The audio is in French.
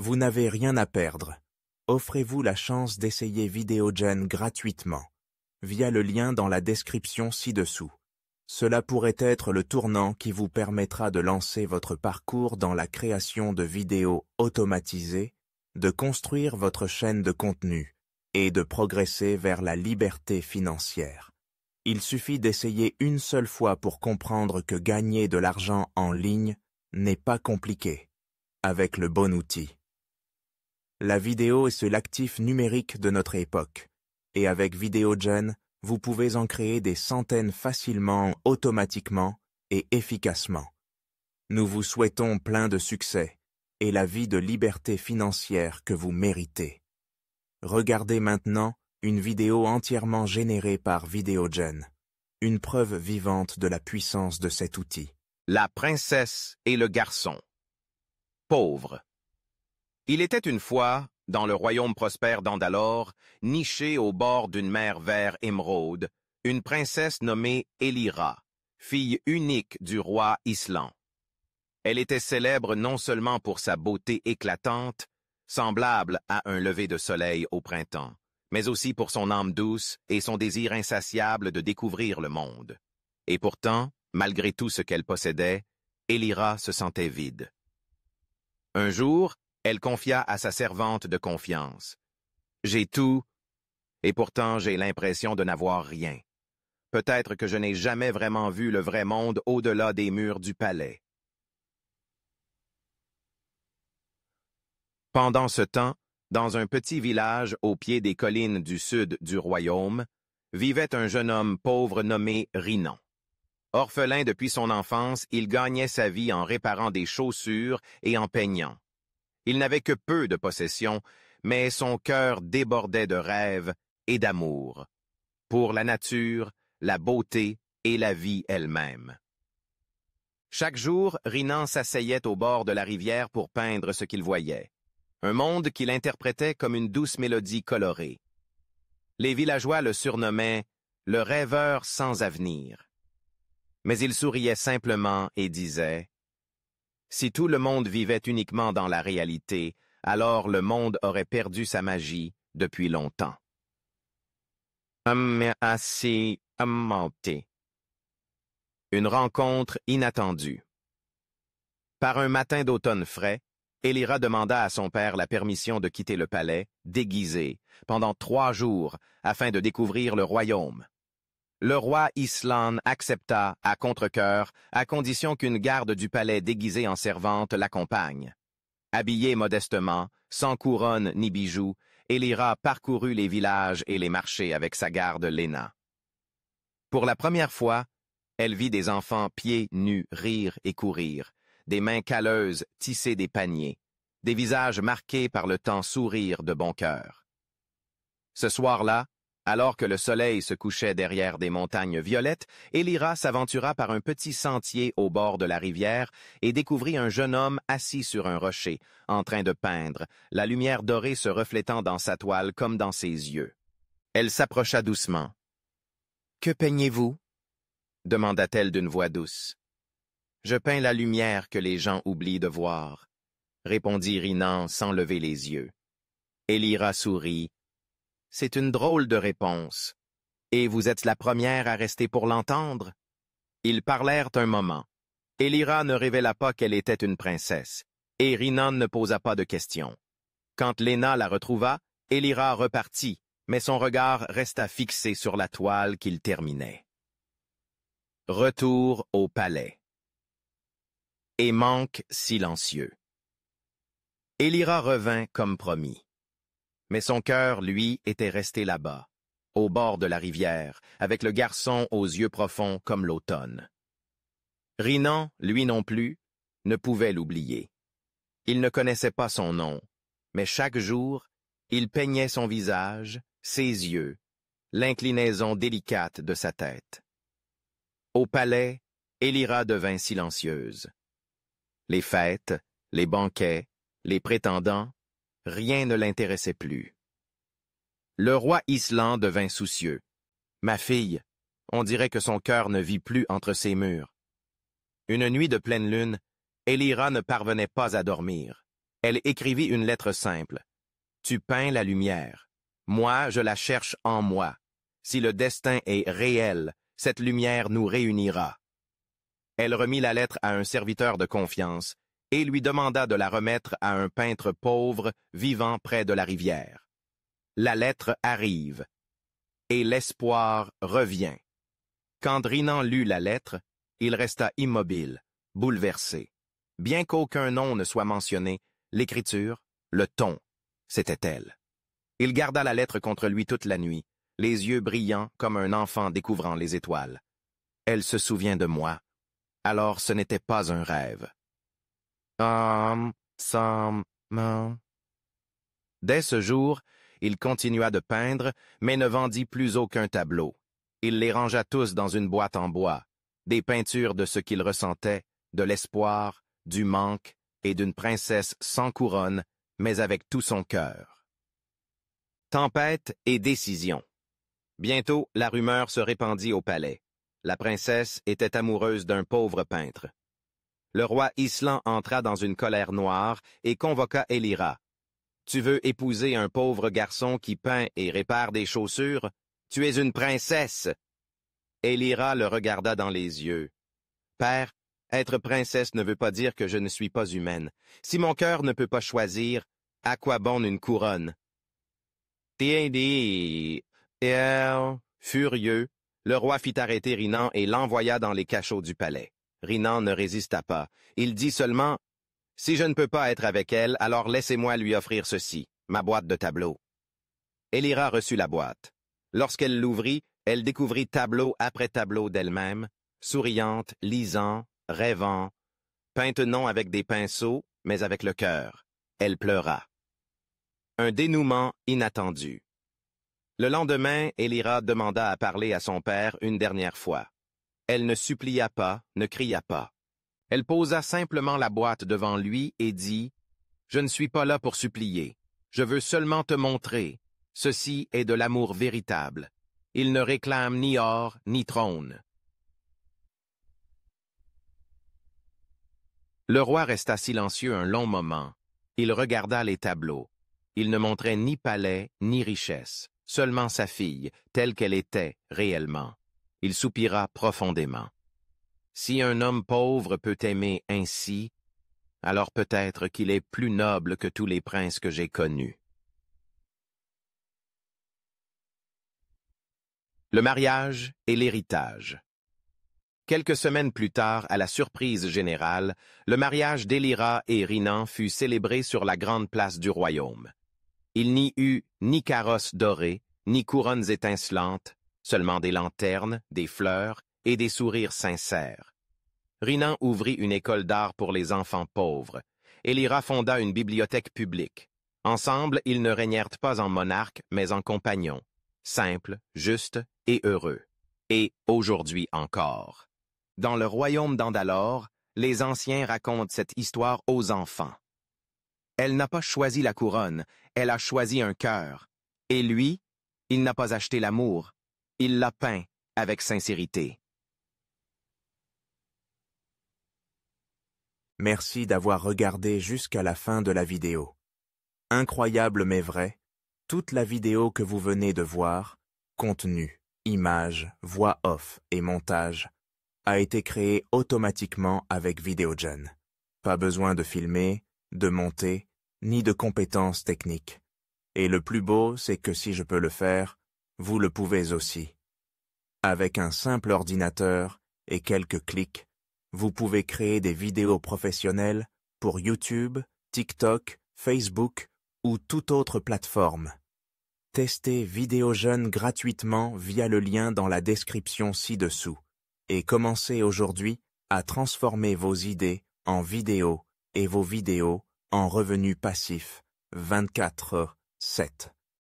Vous n'avez rien à perdre. Offrez-vous la chance d'essayer Vidéogène gratuitement, via le lien dans la description ci-dessous. Cela pourrait être le tournant qui vous permettra de lancer votre parcours dans la création de vidéos automatisées, de construire votre chaîne de contenu et de progresser vers la liberté financière. Il suffit d'essayer une seule fois pour comprendre que gagner de l'argent en ligne n'est pas compliqué, avec le bon outil. La vidéo est l'actif numérique de notre époque, et avec Vidéogène, vous pouvez en créer des centaines facilement, automatiquement et efficacement. Nous vous souhaitons plein de succès et la vie de liberté financière que vous méritez. Regardez maintenant une vidéo entièrement générée par Vidéogène, une preuve vivante de la puissance de cet outil. La princesse et le garçon. Pauvre. Il était une fois, dans le royaume prospère d'Andalore, niché au bord d'une mer vert émeraude, une princesse nommée Elira, fille unique du roi Islan. Elle était célèbre non seulement pour sa beauté éclatante, semblable à un lever de soleil au printemps, mais aussi pour son âme douce et son désir insatiable de découvrir le monde. Et pourtant, malgré tout ce qu'elle possédait, Elira se sentait vide. Un jour, elle confia à sa servante de confiance. « J'ai tout, et pourtant j'ai l'impression de n'avoir rien. Peut-être que je n'ai jamais vraiment vu le vrai monde au-delà des murs du palais. » Pendant ce temps, dans un petit village au pied des collines du sud du royaume, vivait un jeune homme pauvre nommé Rinan. Orphelin depuis son enfance, il gagnait sa vie en réparant des chaussures et en peignant. Il n'avait que peu de possessions, mais son cœur débordait de rêves et d'amour, pour la nature, la beauté et la vie elle-même. Chaque jour, Rinan s'asseyait au bord de la rivière pour peindre ce qu'il voyait, un monde qu'il interprétait comme une douce mélodie colorée. Les villageois le surnommaient « le rêveur sans avenir ». Mais il souriait simplement et disait « Si tout le monde vivait uniquement dans la réalité, alors le monde aurait perdu sa magie depuis longtemps. » Une rencontre inattendue. Par un matin d'automne frais, Elira demanda à son père la permission de quitter le palais, déguisé, pendant 3 jours, afin de découvrir le royaume. Le roi Islan accepta, à contre-cœur, à condition qu'une garde du palais déguisée en servante l'accompagne. Habillée modestement, sans couronne ni bijoux, Elira parcourut les villages et les marchés avec sa garde Léna. Pour la première fois, elle vit des enfants pieds nus rire et courir, des mains calleuses tisser des paniers, des visages marqués par le temps sourire de bon cœur. Ce soir-là, alors que le soleil se couchait derrière des montagnes violettes, Elira s'aventura par un petit sentier au bord de la rivière et découvrit un jeune homme assis sur un rocher, en train de peindre, la lumière dorée se reflétant dans sa toile comme dans ses yeux. Elle s'approcha doucement. « Que peignez-vous » demanda-t-elle d'une voix douce. « Je peins la lumière que les gens oublient de voir » répondit Rinan sans lever les yeux. Elira sourit. « C'est une drôle de réponse. Et vous êtes la première à rester pour l'entendre » Ils parlèrent un moment. Elira ne révéla pas qu'elle était une princesse, et Rinan ne posa pas de questions. Quand Léna la retrouva, Elira repartit, mais son regard resta fixé sur la toile qu'il terminait. Retour au palais. Et manque silencieux. Elira revint comme promis. Mais son cœur, lui, était resté là-bas, au bord de la rivière, avec le garçon aux yeux profonds comme l'automne. Rinan, lui non plus, ne pouvait l'oublier. Il ne connaissait pas son nom, mais chaque jour, il peignait son visage, ses yeux, l'inclinaison délicate de sa tête. Au palais, Elira devint silencieuse. Les fêtes, les banquets, les prétendants, rien ne l'intéressait plus. Le roi Islan devint soucieux. « Ma fille, on dirait que son cœur ne vit plus entre ses murs. » Une nuit de pleine lune, Elira ne parvenait pas à dormir. Elle écrivit une lettre simple. « Tu peins la lumière. Moi, je la cherche en moi. Si le destin est réel, cette lumière nous réunira. » Elle remit la lettre à un serviteur de confiance et lui demanda de la remettre à un peintre pauvre vivant près de la rivière. La lettre arrive, et l'espoir revient. Quand Drinan lut la lettre, il resta immobile, bouleversé. Bien qu'aucun nom ne soit mentionné, l'écriture, le ton, c'était elle. Il garda la lettre contre lui toute la nuit, les yeux brillants comme un enfant découvrant les étoiles. Elle se souvient de moi. Alors ce n'était pas un rêve. Dès ce jour, il continua de peindre, mais ne vendit plus aucun tableau. Il les rangea tous dans une boîte en bois, des peintures de ce qu'il ressentait, de l'espoir, du manque et d'une princesse sans couronne, mais avec tout son cœur. Tempête et décision. Bientôt, la rumeur se répandit au palais. La princesse était amoureuse d'un pauvre peintre. Le roi Islan entra dans une colère noire et convoqua Elira. « Tu veux épouser un pauvre garçon qui peint et répare des chaussures? Tu es une princesse! » Elira le regarda dans les yeux. « Père, être princesse ne veut pas dire que je ne suis pas humaine. Si mon cœur ne peut pas choisir, à quoi bon une couronne? » Furieux, le roi fit arrêter Rinan et l'envoya dans les cachots du palais. Rinan ne résista pas. Il dit seulement « Si je ne peux pas être avec elle, alors laissez-moi lui offrir ceci, ma boîte de tableaux. » Elira reçut la boîte. Lorsqu'elle l'ouvrit, elle découvrit tableau après tableau d'elle-même, souriante, lisant, rêvant, peinte non avec des pinceaux, mais avec le cœur. Elle pleura. Un dénouement inattendu. Le lendemain, Elira demanda à parler à son père une dernière fois. Elle ne supplia pas, ne cria pas. Elle posa simplement la boîte devant lui et dit « Je ne suis pas là pour supplier. Je veux seulement te montrer. Ceci est de l'amour véritable. Il ne réclame ni or, ni trône. » Le roi resta silencieux un long moment. Il regarda les tableaux. Il ne montrait ni palais, ni richesse, seulement sa fille, telle qu'elle était réellement. Il soupira profondément. Si un homme pauvre peut aimer ainsi, alors peut-être qu'il est plus noble que tous les princes que j'ai connus. Le mariage et l'héritage. Quelques semaines plus tard, à la surprise générale, le mariage d'Elira et Rinan fut célébré sur la grande place du royaume. Il n'y eut ni carrosses dorées, ni couronnes étincelantes, seulement des lanternes, des fleurs et des sourires sincères. Rinan ouvrit une école d'art pour les enfants pauvres. Elira fonda une bibliothèque publique. Ensemble, ils ne régnèrent pas en monarques, mais en compagnons, simples, justes et heureux. Et aujourd'hui encore. Dans le royaume d'Andalore, les anciens racontent cette histoire aux enfants. Elle n'a pas choisi la couronne, elle a choisi un cœur. Et lui, il n'a pas acheté l'amour, il l'a peint avec sincérité. Merci d'avoir regardé jusqu'à la fin de la vidéo. Incroyable mais vrai, toute la vidéo que vous venez de voir, contenu, images, voix off et montage, a été créée automatiquement avec VideoGen. Pas besoin de filmer, de monter, ni de compétences techniques. Et le plus beau, c'est que si je peux le faire, vous le pouvez aussi. Avec un simple ordinateur et quelques clics, vous pouvez créer des vidéos professionnelles pour YouTube, TikTok, Facebook ou toute autre plateforme. Testez VideoGen gratuitement via le lien dans la description ci-dessous et commencez aujourd'hui à transformer vos idées en vidéos et vos vidéos en revenus passifs 24/7.